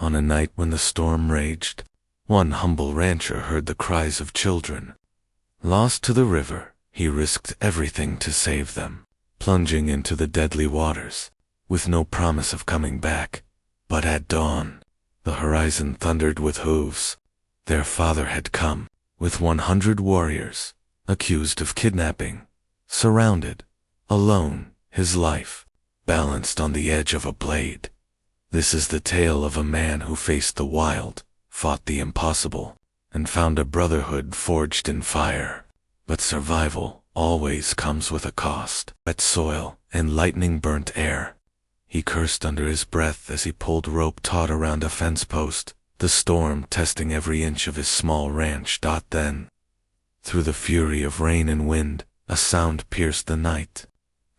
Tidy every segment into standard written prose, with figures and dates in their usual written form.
On a night when the storm raged, one humble rancher heard the cries of children. Lost to the river, he risked everything to save them, plunging into the deadly waters, with no promise of coming back. But at dawn, the horizon thundered with hooves. Their father had come, with 100 warriors, accused of kidnapping, surrounded, alone, his life balanced on the edge of a blade. This is the tale of a man who faced the wild, fought the impossible, and found a brotherhood forged in fire. But survival always comes with a cost. Wet soil and lightning-burnt air. He cursed under his breath as he pulled rope taut around a fence post, the storm testing every inch of his small ranch. Then, through the fury of rain and wind, a sound pierced the night.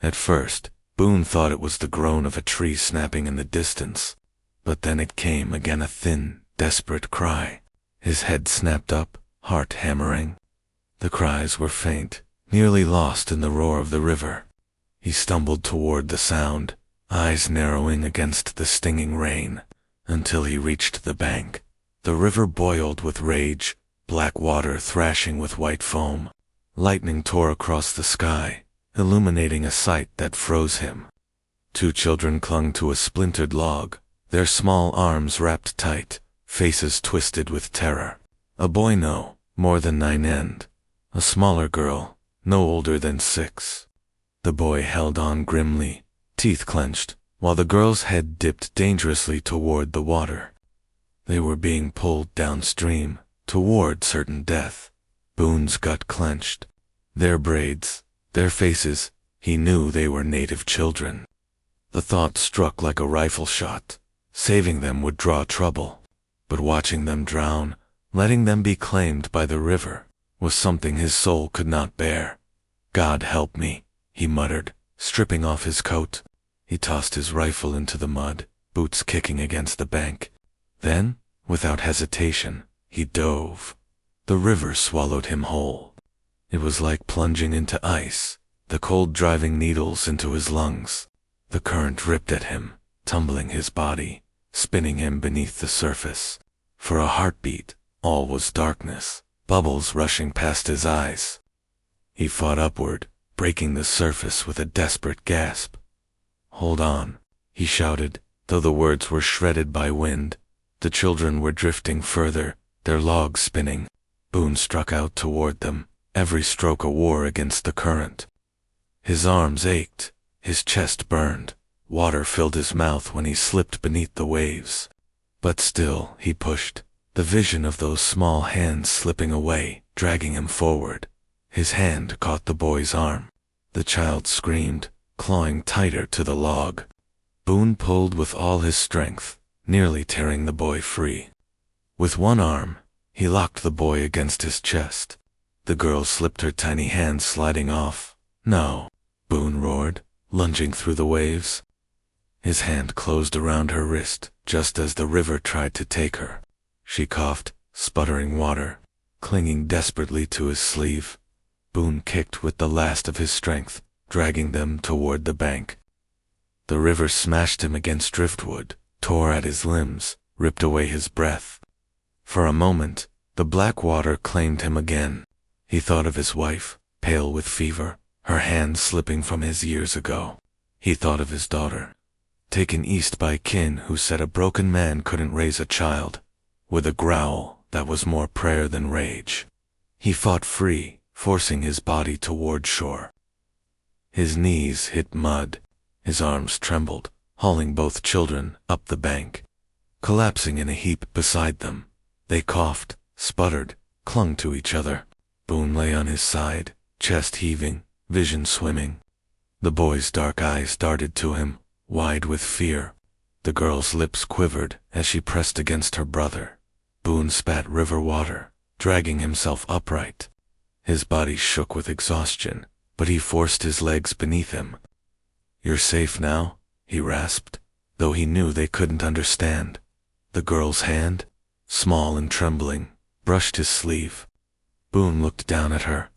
At first, Boone thought it was the groan of a tree snapping in the distance. But then it came again, a thin, desperate cry. His head snapped up, heart hammering. The cries were faint, nearly lost in the roar of the river. He stumbled toward the sound, eyes narrowing against the stinging rain, until he reached the bank. The river boiled with rage, black water thrashing with white foam. Lightning tore across the sky, illuminating a sight that froze him. 2 children clung to a splintered log, their small arms wrapped tight, faces twisted with terror. A boy no more than 9 and a smaller girl, no older than 6. The boy held on grimly, teeth clenched, while the girl's head dipped dangerously toward the water. They were being pulled downstream, toward certain death. Boone's gut clenched. Their braids, their faces, he knew they were native children. The thought struck like a rifle shot. Saving them would draw trouble. But watching them drown, letting them be claimed by the river, was something his soul could not bear. God help me, he muttered, stripping off his coat. He tossed his rifle into the mud, boots kicking against the bank. Then, without hesitation, he dove. The river swallowed him whole. It was like plunging into ice, the cold driving needles into his lungs. The current ripped at him, tumbling his body, spinning him beneath the surface. For a heartbeat, all was darkness, bubbles rushing past his eyes. He fought upward, breaking the surface with a desperate gasp. "Hold on," he shouted, though the words were shredded by wind. The children were drifting further, their logs spinning. Boone struck out toward them, every stroke a war against the current. His arms ached, his chest burned, water filled his mouth when he slipped beneath the waves. But still he pushed, the vision of those small hands slipping away, dragging him forward. His hand caught the boy's arm. The child screamed, clawing tighter to the log. Boone pulled with all his strength, nearly tearing the boy free. With one arm, he locked the boy against his chest. The girl slipped, her tiny hand sliding off. "No," Boone roared, lunging through the waves. His hand closed around her wrist, just as the river tried to take her. She coughed, sputtering water, clinging desperately to his sleeve. Boone kicked with the last of his strength, dragging them toward the bank. The river smashed him against driftwood, tore at his limbs, ripped away his breath. For a moment, the black water claimed him again. He thought of his wife, pale with fever, her hand slipping from his years ago. He thought of his daughter, taken east by kin who said a broken man couldn't raise a child. With a growl that was more prayer than rage, he fought free, forcing his body toward shore. His knees hit mud, his arms trembled, hauling both children up the bank. Collapsing in a heap beside them, they coughed, sputtered, clung to each other. Boone lay on his side, chest heaving, vision swimming. The boy's dark eyes darted to him, wide with fear. The girl's lips quivered as she pressed against her brother. Boone spat river water, dragging himself upright. His body shook with exhaustion, but he forced his legs beneath him. "You're safe now," he rasped, though he knew they couldn't understand. The girl's hand, small and trembling, brushed his sleeve. Boone looked down at her.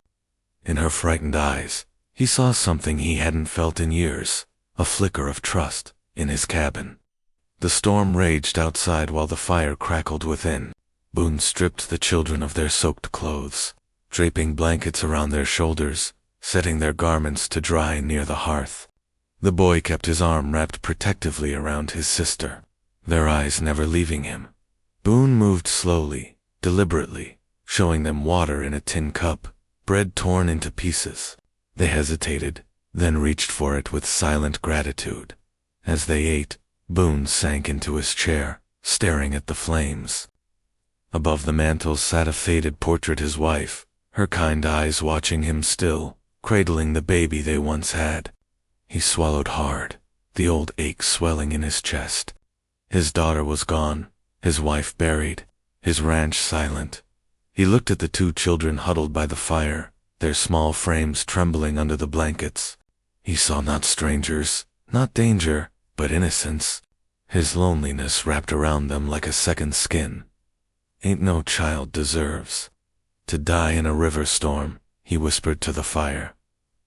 In her frightened eyes, he saw something he hadn't felt in years, a flicker of trust, in his cabin. The storm raged outside while the fire crackled within. Boone stripped the children of their soaked clothes, draping blankets around their shoulders, setting their garments to dry near the hearth. The boy kept his arm wrapped protectively around his sister, their eyes never leaving him. Boone moved slowly, deliberately, showing them water in a tin cup, bread torn into pieces. They hesitated, then reached for it with silent gratitude. As they ate, Boone sank into his chair, staring at the flames. Above the mantel sat a faded portrait his wife, her kind eyes watching him still, cradling the baby they once had. He swallowed hard, the old ache swelling in his chest. His daughter was gone, his wife buried, his ranch silent. He looked at the two children huddled by the fire, their small frames trembling under the blankets. He saw not strangers, not danger, but innocence. His loneliness wrapped around them like a second skin. "Ain't no child deserves to die in a river storm," he whispered to the fire.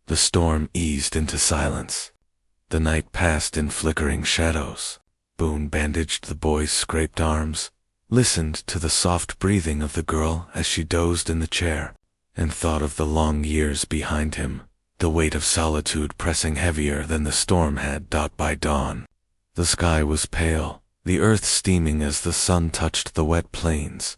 The storm eased into silence. The night passed in flickering shadows. Boone bandaged the boy's scraped arms, listened to the soft breathing of the girl as she dozed in the chair, and thought of the long years behind him, the weight of solitude pressing heavier than the storm had dot by dawn. The sky was pale, the earth steaming as the sun touched the wet plains.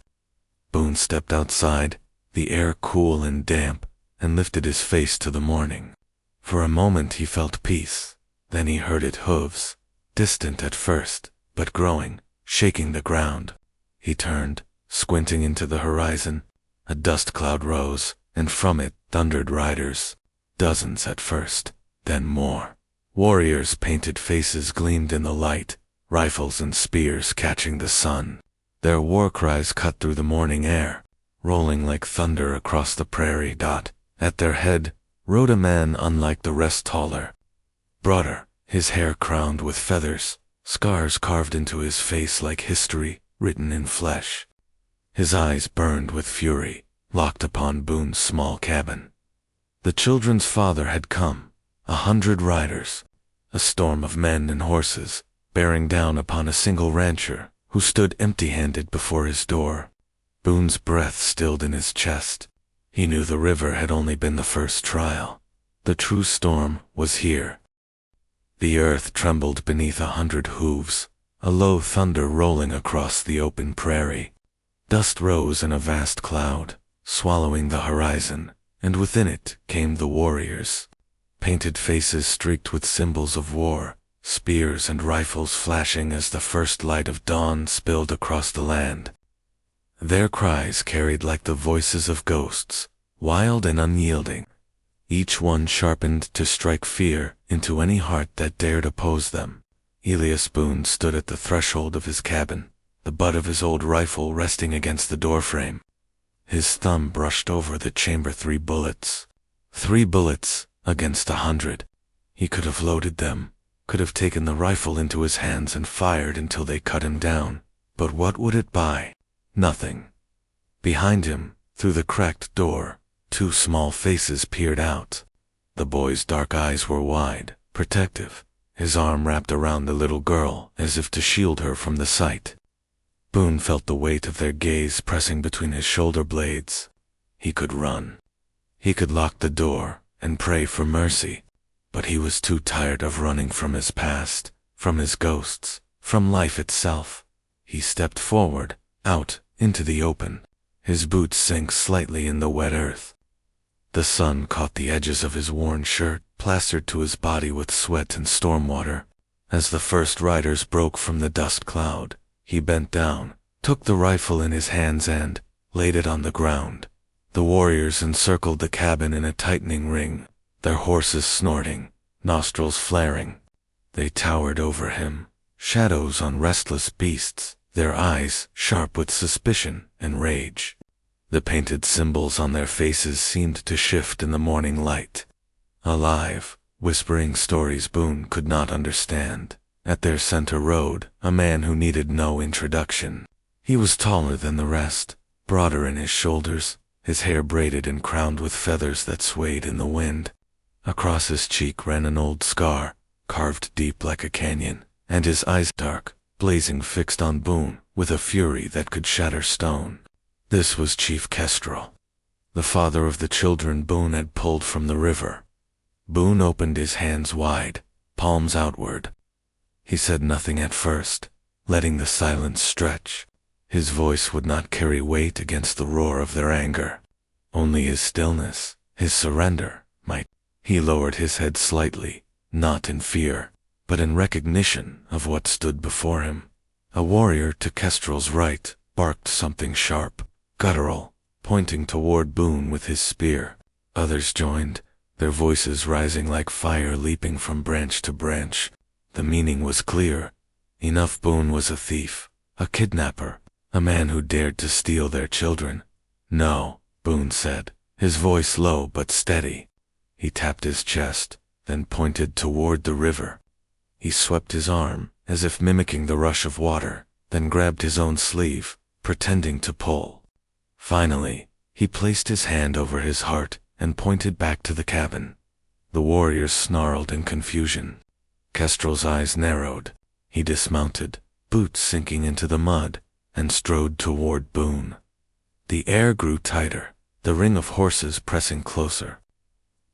Boone stepped outside, the air cool and damp, and lifted his face to the morning. For a moment he felt peace, then he heard its hooves, distant at first, but growing, shaking the ground. He turned, squinting into the horizon. A dust cloud rose, and from it thundered riders. Dozens at first, then more. Warriors' painted faces gleamed in the light, rifles and spears catching the sun. Their war cries cut through the morning air, rolling like thunder across the prairie. At their head rode a man unlike the rest, taller, broader, his hair crowned with feathers, scars carved into his face like history written in flesh. His eyes burned with fury, locked upon Boone's small cabin. The children's father had come, 100 riders, a storm of men and horses, bearing down upon a single rancher who stood empty-handed before his door. Boone's breath stilled in his chest. He knew the river had only been the first trial. The true storm was here. The earth trembled beneath 100 hooves, a low thunder rolling across the open prairie. Dust rose in a vast cloud, swallowing the horizon, and within it came the warriors. Painted faces streaked with symbols of war, spears and rifles flashing as the first light of dawn spilled across the land. Their cries carried like the voices of ghosts, wild and unyielding, each one sharpened to strike fear into any heart that dared oppose them. Elias Boone stood at the threshold of his cabin, the butt of his old rifle resting against the doorframe. His thumb brushed over the chamber. 3 bullets. 3 bullets against 100. He could have loaded them, could have taken the rifle into his hands and fired until they cut him down. But what would it buy? Nothing. Behind him, through the cracked door, 2 small faces peered out. The boy's dark eyes were wide, protective, his arm wrapped around the little girl as if to shield her from the sight. Boone felt the weight of their gaze pressing between his shoulder blades. He could run. He could lock the door and pray for mercy, but he was too tired of running from his past, from his ghosts, from life itself. He stepped forward, out into the open. His boots sank slightly in the wet earth. The sun caught the edges of his worn shirt, plastered to his body with sweat and storm water. As the first riders broke from the dust cloud, he bent down, took the rifle in his hands and laid it on the ground. The warriors encircled the cabin in a tightening ring, their horses snorting, nostrils flaring. They towered over him, shadows on restless beasts, their eyes sharp with suspicion and rage. The painted symbols on their faces seemed to shift in the morning light. Alive, whispering stories Boone could not understand. At their center rode a man who needed no introduction. He was taller than the rest, broader in his shoulders, his hair braided and crowned with feathers that swayed in the wind. Across his cheek ran an old scar, carved deep like a canyon, and his eyes dark, blazing fixed on Boone with a fury that could shatter stone. This was Chief Kestrel, the father of the children Boone had pulled from the river. Boone opened his hands wide, palms outward. He said nothing at first, letting the silence stretch. His voice would not carry weight against the roar of their anger. Only his stillness, his surrender, might. He lowered his head slightly, not in fear, but in recognition of what stood before him. A warrior to Kestrel's right barked something sharp, guttural, pointing toward Boone with his spear. Others joined, their voices rising like fire leaping from branch to branch. The meaning was clear. Enough Boone was a thief, a kidnapper, a man who dared to steal their children. No, Boone said, his voice low but steady. He tapped his chest, then pointed toward the river. He swept his arm, as if mimicking the rush of water, then grabbed his own sleeve, pretending to pull. Finally, he placed his hand over his heart and pointed back to the cabin. The warriors snarled in confusion. Kestrel's eyes narrowed. He dismounted, boots sinking into the mud, and strode toward Boone. The air grew tighter, the ring of horses pressing closer.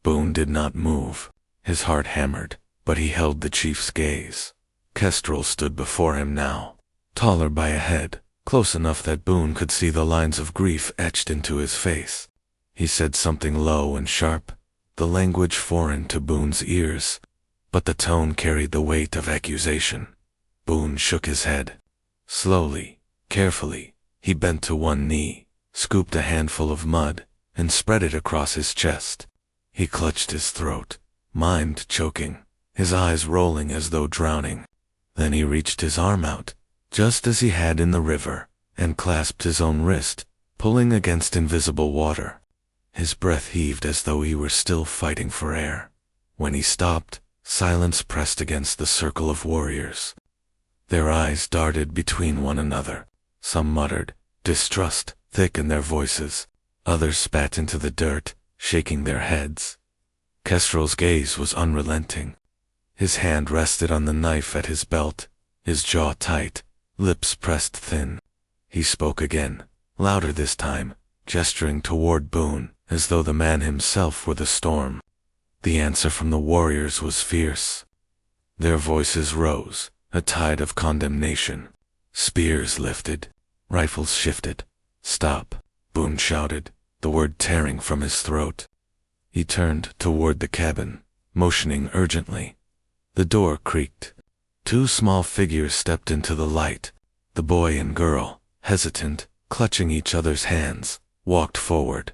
Boone did not move. His heart hammered, but he held the chief's gaze. Kestrel stood before him now, taller by a head, close enough that Boone could see the lines of grief etched into his face. He said something low and sharp, the language foreign to Boone's ears, but the tone carried the weight of accusation. Boone shook his head. Slowly, carefully, he bent to one knee, scooped a handful of mud, and spread it across his chest. He clutched his throat, mind choking, his eyes rolling as though drowning. Then he reached his arm out, just as he had in the river, and clasped his own wrist, pulling against invisible water. His breath heaved as though he were still fighting for air. When he stopped, silence pressed against the circle of warriors. Their eyes darted between one another. Some muttered, distrust thick in their voices. Others spat into the dirt, shaking their heads. Kestrel's gaze was unrelenting. His hand rested on the knife at his belt, his jaw tight, lips pressed thin. He spoke again, louder this time, gesturing toward Boone, as though the man himself were the storm. The answer from the warriors was fierce. Their voices rose, a tide of condemnation. Spears lifted, rifles shifted. Stop, Boone shouted, the word tearing from his throat. He turned toward the cabin, motioning urgently. The door creaked. Two small figures stepped into the light. The boy and girl, hesitant, clutching each other's hands, walked forward.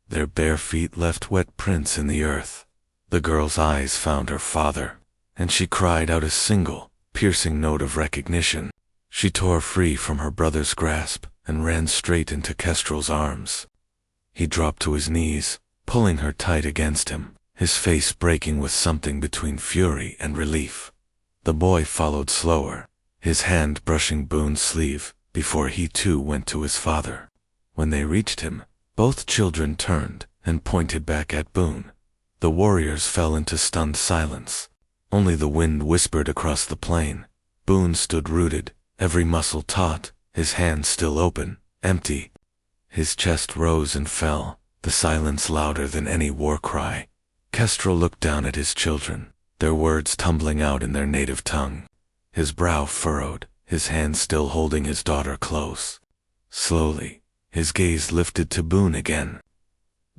Their bare feet left wet prints in the earth. The girl's eyes found her father, and she cried out a single, piercing note of recognition. She tore free from her brother's grasp and ran straight into Kestrel's arms. He dropped to his knees, pulling her tight against him, his face breaking with something between fury and relief. The boy followed slower, his hand brushing Boone's sleeve, before he too went to his father. When they reached him, both children turned and pointed back at Boone. The warriors fell into stunned silence. Only the wind whispered across the plain. Boone stood rooted, every muscle taut, his hand still open, empty. His chest rose and fell, the silence louder than any war cry. Kestrel looked down at his children, their words tumbling out in their native tongue. His brow furrowed, his hand still holding his daughter close. Slowly, his gaze lifted to Boone again.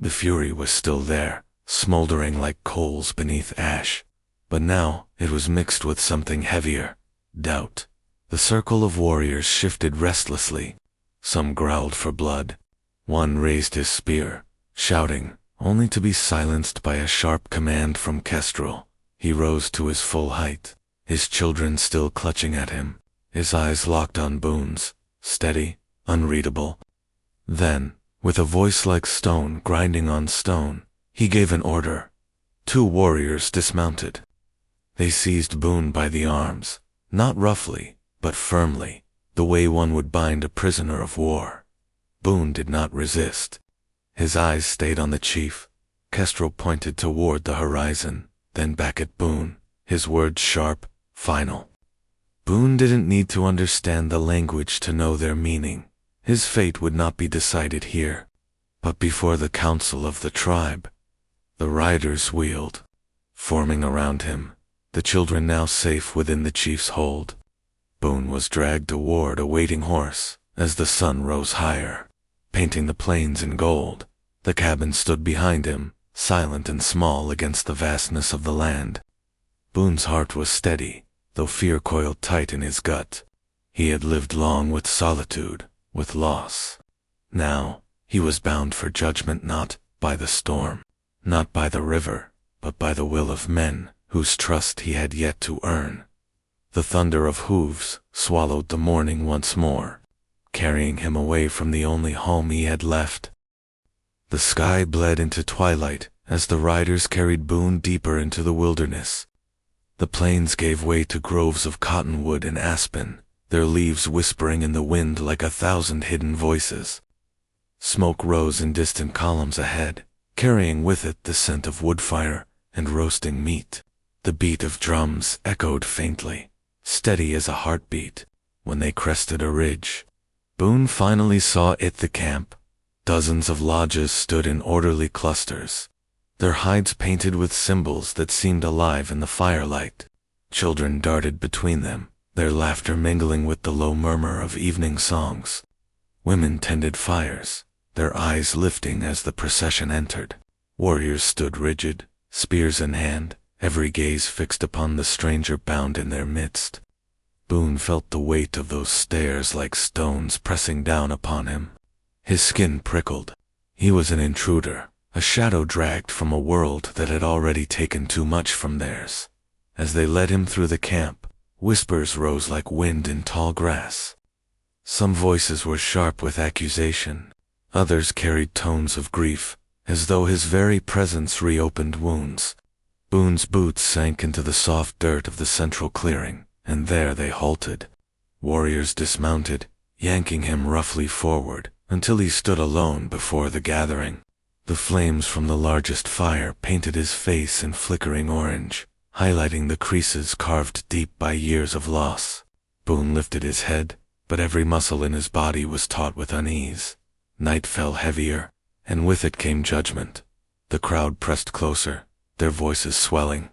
The fury was still there, smoldering like coals beneath ash. But now it was mixed with something heavier, doubt. The circle of warriors shifted restlessly. Some growled for blood. One raised his spear, shouting, only to be silenced by a sharp command from Kestrel. He rose to his full height, his children still clutching at him, his eyes locked on Boone's, steady, unreadable. Then, with a voice like stone grinding on stone, he gave an order. Two warriors dismounted. They seized Boone by the arms, not roughly, but firmly, the way one would bind a prisoner of war. Boone did not resist. His eyes stayed on the chief. Kestrel pointed toward the horizon, then back at Boone, his words sharp, final. Boone didn't need to understand the language to know their meaning. His fate would not be decided here, but before the council of the tribe. The riders wheeled, forming around him, the children now safe within the chief's hold. Boone was dragged toward a waiting horse as the sun rose higher, painting the plains in gold. The cabin stood behind him, silent and small against the vastness of the land. Boone's heart was steady, though fear coiled tight in his gut. He had lived long with solitude, with loss. Now, he was bound for judgment, not by the storm, not by the river, but by the will of men whose trust he had yet to earn. The thunder of hooves swallowed the morning once more, carrying him away from the only home he had left. The sky bled into twilight as the riders carried Boone deeper into the wilderness. The plains gave way to groves of cottonwood and aspen, their leaves whispering in the wind like 1,000 hidden voices. Smoke rose in distant columns ahead, carrying with it the scent of wood fire and roasting meat. The beat of drums echoed faintly, steady as a heartbeat, when they crested a ridge. Boone finally saw it, the camp. Dozens of lodges stood in orderly clusters, their hides painted with symbols that seemed alive in the firelight. Children darted between them, their laughter mingling with the low murmur of evening songs. Women tended fires, their eyes lifting as the procession entered. Warriors stood rigid, spears in hand, every gaze fixed upon the stranger bound in their midst. Boone felt the weight of those stares like stones pressing down upon him. His skin prickled. He was an intruder, a shadow dragged from a world that had already taken too much from theirs. As they led him through the camp, whispers rose like wind in tall grass. Some voices were sharp with accusation, others carried tones of grief, as though his very presence reopened wounds. Boone's boots sank into the soft dirt of the central clearing, and there they halted. Warriors dismounted, yanking him roughly forward, until he stood alone before the gathering. The flames from the largest fire painted his face in flickering orange, highlighting the creases carved deep by years of loss. Boone lifted his head, but every muscle in his body was taut with unease. Night fell heavier, and with it came judgment. The crowd pressed closer, their voices swelling.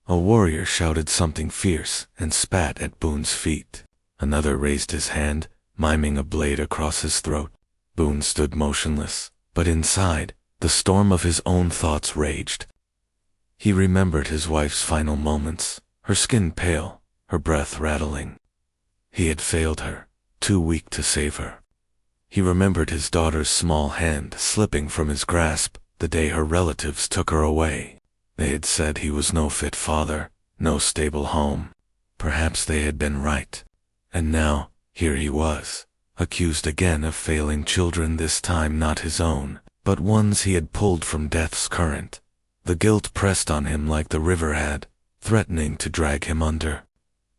A warrior shouted something fierce and spat at Boone's feet. Another raised his hand, miming a blade across his throat. Boone stood motionless, but inside, the storm of his own thoughts raged. He remembered his wife's final moments, her skin pale, her breath rattling. He had failed her, too weak to save her. He remembered his daughter's small hand slipping from his grasp the day her relatives took her away. They had said he was no fit father, no stable home. Perhaps they had been right. And now, here he was, accused again of failing children, this time not his own, but ones he had pulled from death's current. The guilt pressed on him like the river had, threatening to drag him under.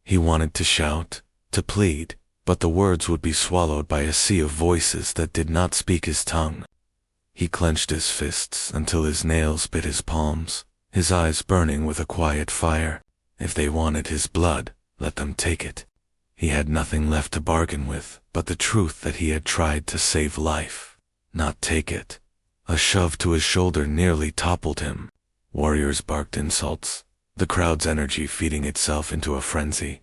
He wanted to shout, to plead, but the words would be swallowed by a sea of voices that did not speak his tongue. He clenched his fists until his nails bit his palms, his eyes burning with a quiet fire. If they wanted his blood, let them take it. He had nothing left to bargain with but the truth that he had tried to save life, not take it. A shove to his shoulder nearly toppled him. Warriors barked insults, the crowd's energy feeding itself into a frenzy.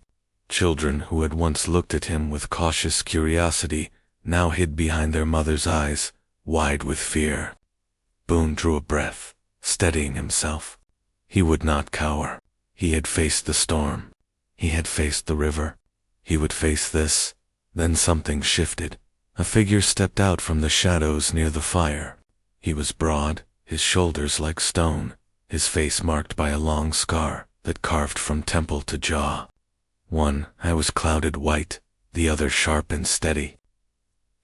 Children who had once looked at him with cautious curiosity now hid behind their mother's eyes, wide with fear. Boone drew a breath, steadying himself. He would not cower. He had faced the storm. He had faced the river. He would face this. Then something shifted. A figure stepped out from the shadows near the fire. He was broad, his shoulders like stone, his face marked by a long scar that carved from temple to jaw. One eye was clouded white, the other sharp and steady.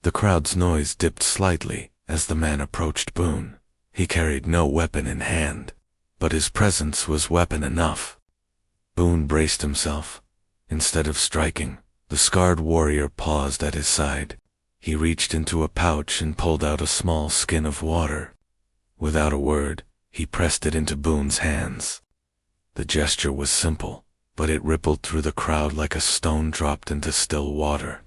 The crowd's noise dipped slightly as the man approached Boone. He carried no weapon in hand, but his presence was weapon enough. Boone braced himself. Instead of striking, the scarred warrior paused at his side. He reached into a pouch and pulled out a small skin of water. Without a word, he pressed it into Boone's hands. The gesture was simple, but it rippled through the crowd like a stone dropped into still water.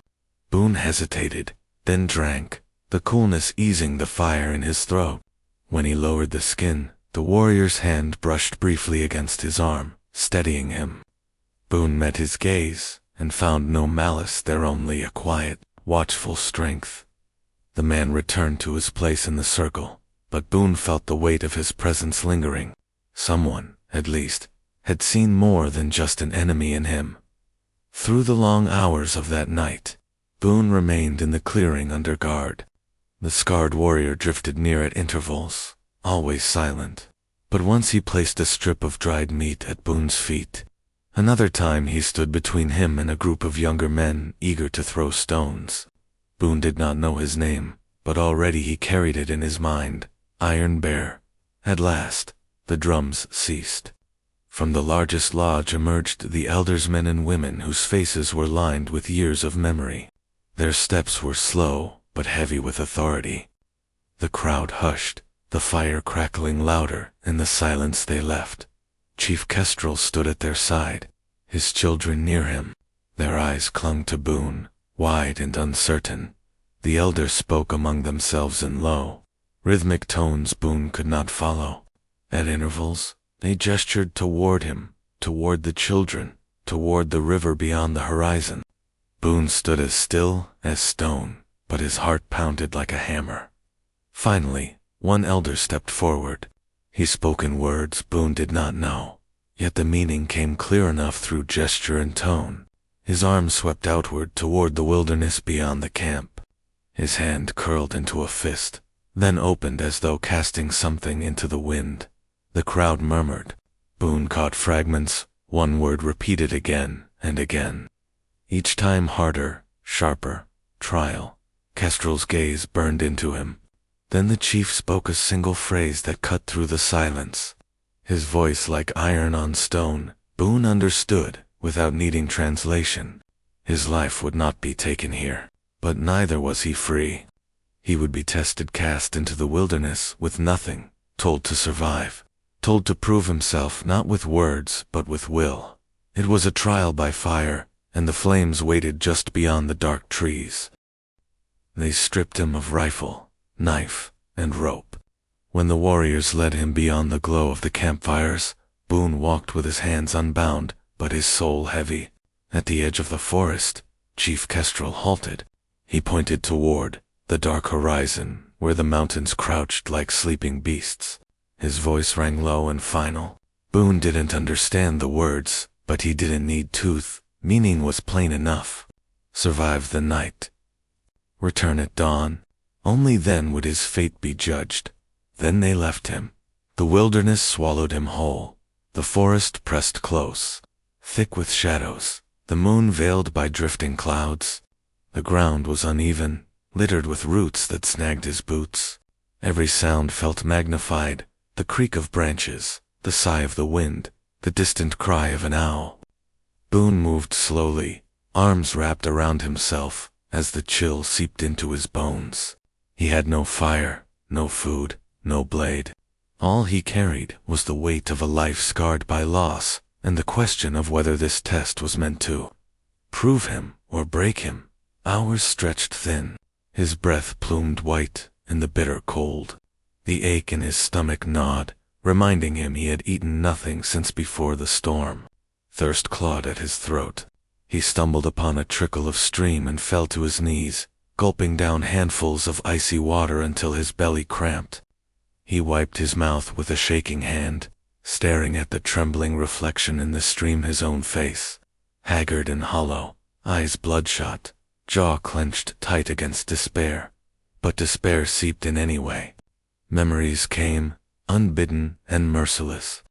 Boone hesitated, then drank, the coolness easing the fire in his throat. When he lowered the skin, the warrior's hand brushed briefly against his arm, steadying him. Boone met his gaze, and found no malice there, only a quiet, watchful strength. The man returned to his place in the circle, but Boone felt the weight of his presence lingering. Someone, at least, had seen more than just an enemy in him. Through the long hours of that night, Boone remained in the clearing under guard. The scarred warrior drifted near at intervals, always silent. But once he placed a strip of dried meat at Boone's feet. Another time he stood between him and a group of younger men eager to throw stones. Boone did not know his name, but already he carried it in his mind, Iron Bear. At last, the drums ceased. From the largest lodge emerged the elders, men and women whose faces were lined with years of memory. Their steps were slow, but heavy with authority. The crowd hushed, the fire crackling louder in the silence they left. Chief Kestrel stood at their side, his children near him. Their eyes clung to Boone, wide and uncertain. The elders spoke among themselves in low, rhythmic tones Boone could not follow. At intervals, they gestured toward him, toward the children, toward the river beyond the horizon. Boone stood as still as stone, but his heart pounded like a hammer. Finally, one elder stepped forward. He spoke in words Boone did not know, yet the meaning came clear enough through gesture and tone. His arm swept outward toward the wilderness beyond the camp. His hand curled into a fist, then opened as though casting something into the wind. The crowd murmured. Boone caught fragments, one word repeated again and again. Each time harder, sharper, trial. Kestrel's gaze burned into him. Then the chief spoke a single phrase that cut through the silence. His voice like iron on stone. Boone understood, without needing translation. His life would not be taken here, but neither was he free. He would be tested, cast into the wilderness with nothing, told to survive, told to prove himself not with words but with will. It was a trial by fire, and the flames waited just beyond the dark trees. They stripped him of rifle, knife, and rope. When the warriors led him beyond the glow of the campfires, Boone walked with his hands unbound, but his soul heavy. At the edge of the forest, Chief Kestrel halted. He pointed toward the dark horizon, where the mountains crouched like sleeping beasts. His voice rang low and final. Boone didn't understand the words, but he didn't need tooth. Meaning was plain enough. Survive the night. Return at dawn. Only then would his fate be judged. Then they left him. The wilderness swallowed him whole. The forest pressed close, thick with shadows, the moon veiled by drifting clouds. The ground was uneven, littered with roots that snagged his boots. Every sound felt magnified, the creak of branches, the sigh of the wind, the distant cry of an owl. Boone moved slowly, arms wrapped around himself, as the chill seeped into his bones. He had no fire, no food, no blade. All he carried was the weight of a life scarred by loss, and the question of whether this test was meant to prove him or break him. Hours stretched thin. His breath plumed white in the bitter cold. The ache in his stomach gnawed, reminding him he had eaten nothing since before the storm. Thirst clawed at his throat. He stumbled upon a trickle of stream and fell to his knees, gulping down handfuls of icy water until his belly cramped. He wiped his mouth with a shaking hand, staring at the trembling reflection in the stream, his own face, haggard and hollow, eyes bloodshot, jaw clenched tight against despair. But despair seeped in anyway. Memories came, unbidden and merciless.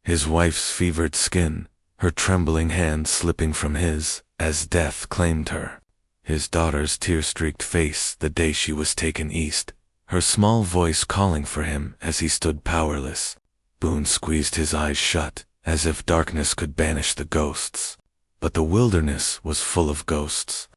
His wife's fevered skin, her trembling hand slipping from his as death claimed her. His daughter's tear-streaked face the day she was taken east, her small voice calling for him as he stood powerless. Boone squeezed his eyes shut, as if darkness could banish the ghosts. But the wilderness was full of ghosts.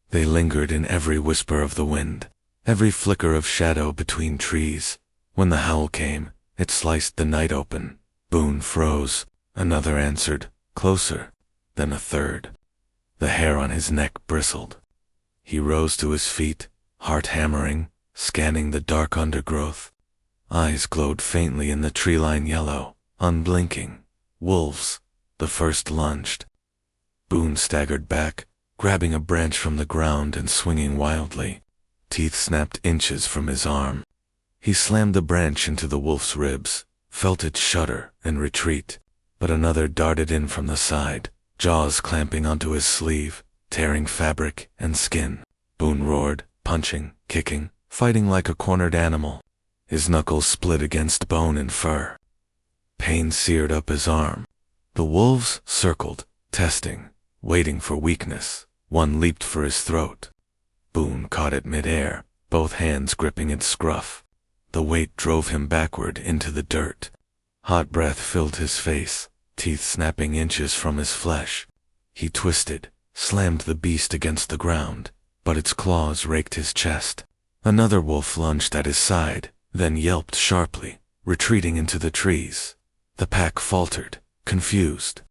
They lingered in every whisper of the wind, every flicker of shadow between trees. When the howl came, it sliced the night open. Boone froze. Another answered, closer. then a third. The hair on his neck bristled. He rose to his feet, heart hammering, scanning the dark undergrowth. Eyes glowed faintly in the tree-line yellow, unblinking. Wolves. The first lunged. Boone staggered back, grabbing a branch from the ground and swinging wildly. Teeth snapped inches from his arm. He slammed the branch into the wolf's ribs, felt it shudder and retreat, but another darted in from the side, jaws clamping onto his sleeve, tearing fabric and skin. Boone roared, punching, kicking, fighting like a cornered animal. His knuckles split against bone and fur. Pain seared up his arm. The wolves circled, testing, waiting for weakness. One leaped for his throat. Boone caught it mid-air, both hands gripping its scruff. The weight drove him backward into the dirt. Hot breath filled his face, teeth snapping inches from his flesh. He twisted, slammed the beast against the ground, but its claws raked his chest. Another wolf lunged at his side, then yelped sharply, retreating into the trees. The pack faltered, confused.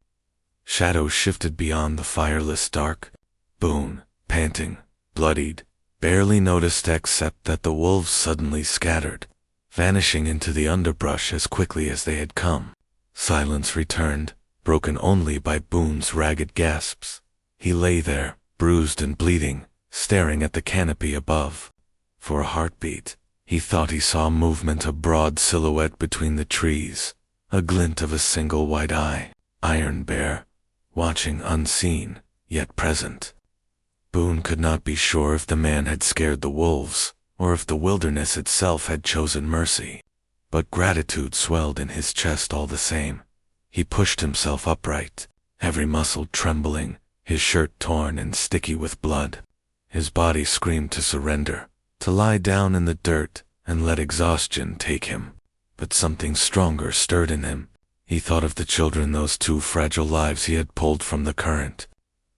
Shadows shifted beyond the fireless dark. Boone, panting, bloodied, barely noticed except that the wolves suddenly scattered, vanishing into the underbrush as quickly as they had come. Silence returned, broken only by Boone's ragged gasps. He lay there, bruised and bleeding, staring at the canopy above. For a heartbeat, he thought he saw movement, a broad silhouette between the trees, a glint of a single white eye. Iron Bear, watching unseen, yet present. Boone could not be sure if the man had scared the wolves, or if the wilderness itself had chosen mercy. But gratitude swelled in his chest all the same. He pushed himself upright, every muscle trembling, his shirt torn and sticky with blood. His body screamed to surrender, to lie down in the dirt and let exhaustion take him. But something stronger stirred in him. He thought of the children, those two fragile lives he had pulled from the current.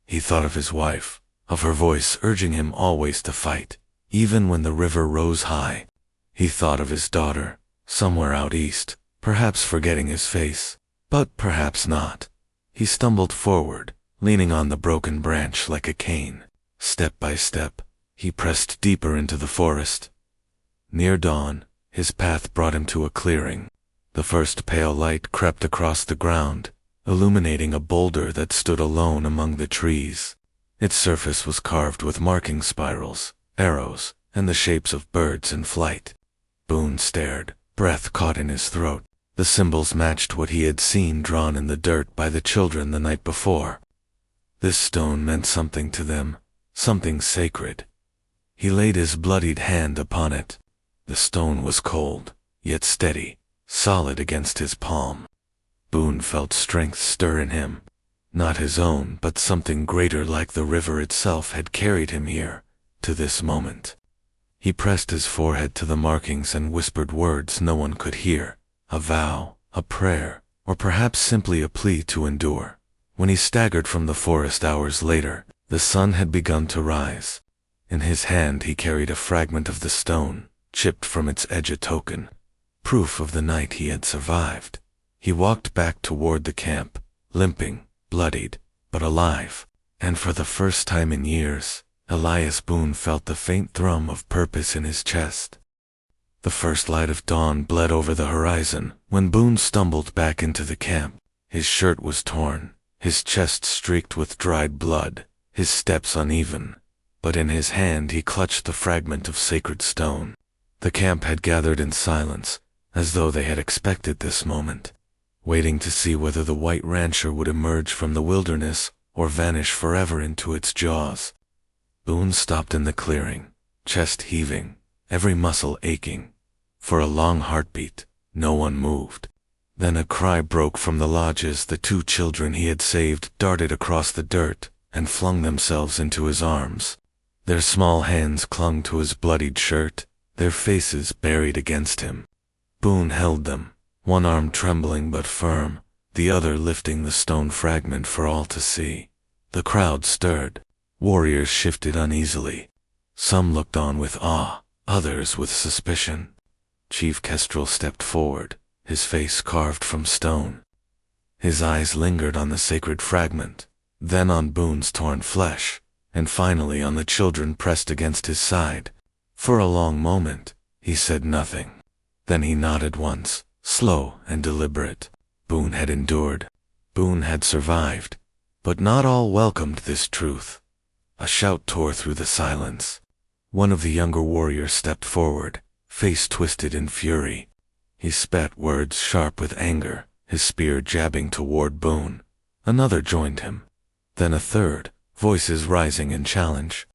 He thought of his wife, of her voice urging him always to fight, even when the river rose high. He thought of his daughter, somewhere out east, perhaps forgetting his face, but perhaps not. He stumbled forward, leaning on the broken branch like a cane. Step by step, he pressed deeper into the forest. Near dawn, his path brought him to a clearing. The first pale light crept across the ground, illuminating a boulder that stood alone among the trees. Its surface was carved with marking spirals, arrows, and the shapes of birds in flight. Boone stared, breath caught in his throat. The symbols matched what he had seen drawn in the dirt by the children the night before. This stone meant something to them, something sacred. He laid his bloodied hand upon it. The stone was cold, yet steady, solid against his palm. Boone felt strength stir in him. Not his own, but something greater, like the river itself, had carried him here, to this moment. He pressed his forehead to the markings and whispered words no one could hear, a vow, a prayer, or perhaps simply a plea to endure. When he staggered from the forest hours later, the sun had begun to rise. In his hand he carried a fragment of the stone, chipped from its edge, a token, proof of the night he had survived. He walked back toward the camp, limping, bloodied, but alive, and for the first time in years, Elias Boone felt the faint thrum of purpose in his chest. The first light of dawn bled over the horizon when Boone stumbled back into the camp. His shirt was torn, his chest streaked with dried blood, his steps uneven, but in his hand he clutched the fragment of sacred stone. The camp had gathered in silence, as though they had expected this moment, waiting to see whether the white rancher would emerge from the wilderness or vanish forever into its jaws. Boone stopped in the clearing, chest heaving, every muscle aching. For a long heartbeat, no one moved. Then a cry broke from the lodges. The two children he had saved darted across the dirt and flung themselves into his arms. Their small hands clung to his bloodied shirt, their faces buried against him. Boone held them, one arm trembling but firm, the other lifting the stone fragment for all to see. The crowd stirred. Warriors shifted uneasily. Some looked on with awe, others with suspicion. Chief Kestrel stepped forward, his face carved from stone. His eyes lingered on the sacred fragment. then on Boone's torn flesh, and finally on the children pressed against his side. For a long moment, he said nothing. Then he nodded once, slow and deliberate. Boone had endured. Boone had survived. But not all welcomed this truth. A shout tore through the silence. One of the younger warriors stepped forward, face twisted in fury. He spat words sharp with anger, his spear jabbing toward Boone. Another joined him. Then a third, voices rising in challenge.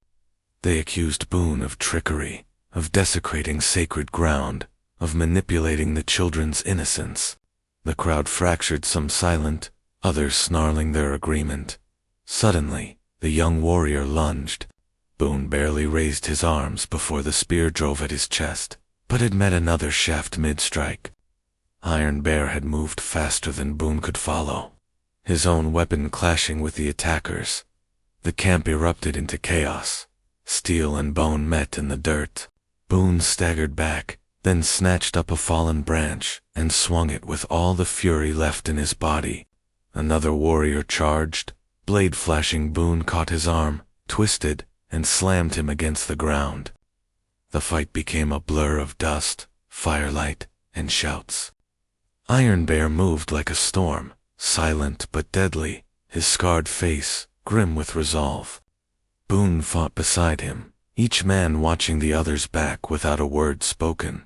They accused Boone of trickery, of desecrating sacred ground, of manipulating the children's innocence. The crowd fractured, some silent, others snarling their agreement. Suddenly, the young warrior lunged. Boone barely raised his arms before the spear drove at his chest, but it met another shaft mid-strike. Iron Bear had moved faster than Boone could follow, his own weapon clashing with the attackers. The camp erupted into chaos. Steel and bone met in the dirt. Boone staggered back, then snatched up a fallen branch and swung it with all the fury left in his body. Another warrior charged. Blade flashing, Boone caught his arm, twisted, and slammed him against the ground. The fight became a blur of dust, firelight, and shouts. Iron Bear moved like a storm, silent but deadly, his scarred face grim with resolve. Boone fought beside him, each man watching the other's back without a word spoken.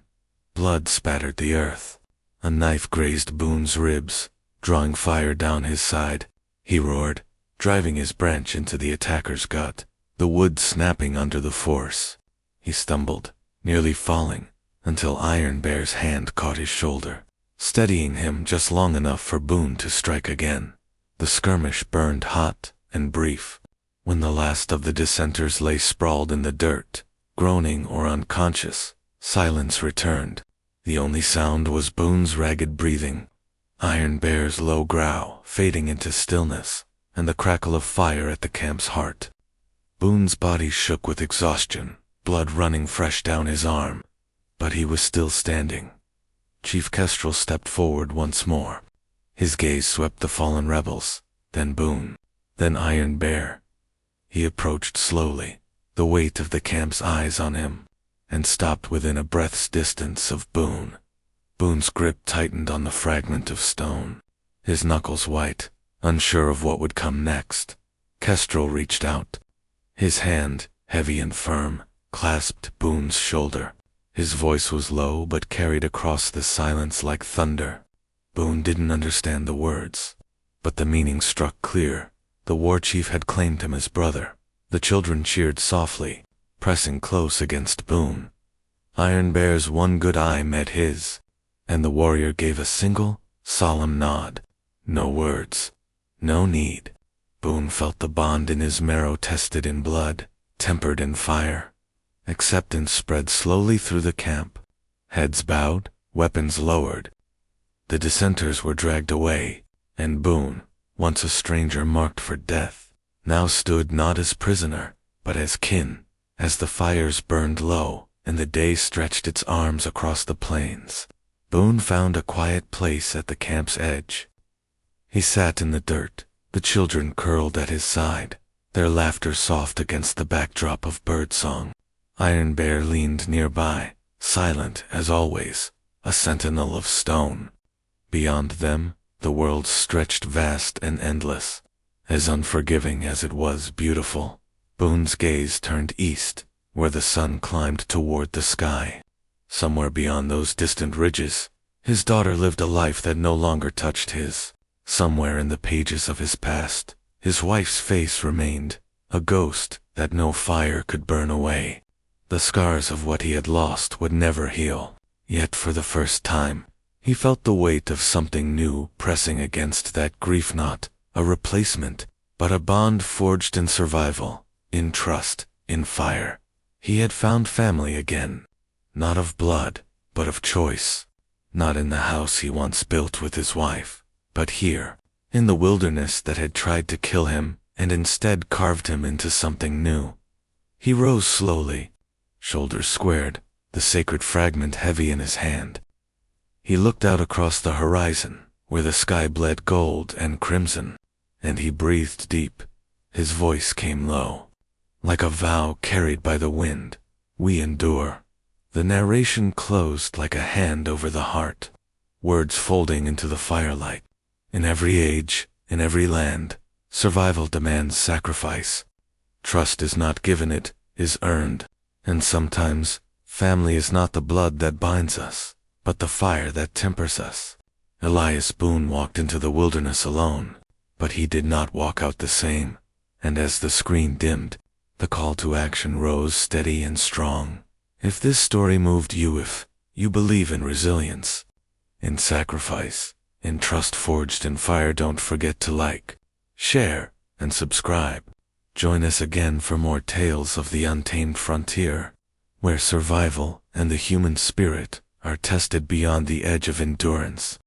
Blood spattered the earth. A knife grazed Boone's ribs, drawing fire down his side. He roared, driving his branch into the attacker's gut, the wood snapping under the force. He stumbled, nearly falling, until Iron Bear's hand caught his shoulder, steadying him just long enough for Boone to strike again. The skirmish burned hot and brief. When the last of the dissenters lay sprawled in the dirt, groaning or unconscious, silence returned. The only sound was Boone's ragged breathing, Iron Bear's low growl fading into stillness, and the crackle of fire at the camp's heart. Boone's body shook with exhaustion, blood running fresh down his arm, but he was still standing. Chief Kestrel stepped forward once more. His gaze swept the fallen rebels, then Boone, then Iron Bear. He approached slowly, the weight of the camp's eyes on him, and stopped within a breath's distance of Boone. Boone's grip tightened on the fragment of stone, his knuckles white, unsure of what would come next. Kestrel reached out. His hand, heavy and firm, clasped Boone's shoulder. His voice was low but carried across the silence like thunder. Boone didn't understand the words, but the meaning struck clear. The war chief had claimed him as brother. The children cheered softly, pressing close against Boone. Iron Bear's one good eye met his, and the warrior gave a single, solemn nod. No words, no need. Boone felt the bond in his marrow tested in blood, tempered in fire. Acceptance spread slowly through the camp. Heads bowed, weapons lowered. The dissenters were dragged away, and Boone, once a stranger marked for death, now stood not as prisoner, but as kin. As the fires burned low, and the day stretched its arms across the plains, Boone found a quiet place at the camp's edge. He sat in the dirt, the children curled at his side, their laughter soft against the backdrop of birdsong. Iron Bear leaned nearby, silent as always, a sentinel of stone. Beyond them, the world stretched vast and endless, as unforgiving as it was beautiful. Boone's gaze turned east, where the sun climbed toward the sky. Somewhere beyond those distant ridges, his daughter lived a life that no longer touched his. Somewhere in the pages of his past, his wife's face remained, a ghost that no fire could burn away. The scars of what he had lost would never heal. Yet for the first time, he felt the weight of something new pressing against that grief, not a replacement, but a bond forged in survival, in trust, in fire. He had found family again, not of blood, but of choice. Not in the house he once built with his wife, but here, in the wilderness that had tried to kill him and instead carved him into something new. He rose slowly, shoulders squared, the sacred fragment heavy in his hand. He looked out across the horizon, where the sky bled gold and crimson, and he breathed deep. His voice came low, like a vow carried by the wind. We endure. The narration closed like a hand over the heart, words folding into the firelight. In every age, in every land, survival demands sacrifice. Trust is not given, it is earned. And sometimes, family is not the blood that binds us, but the fire that tempers us. Elias Boone walked into the wilderness alone, but he did not walk out the same. And as the screen dimmed, the call to action rose steady and strong. If this story moved you, if you believe in resilience, in sacrifice, in trust forged in fire, don't forget to like, share, and subscribe. Join us again for more tales of the untamed frontier, where survival and the human spirit are tested beyond the edge of endurance.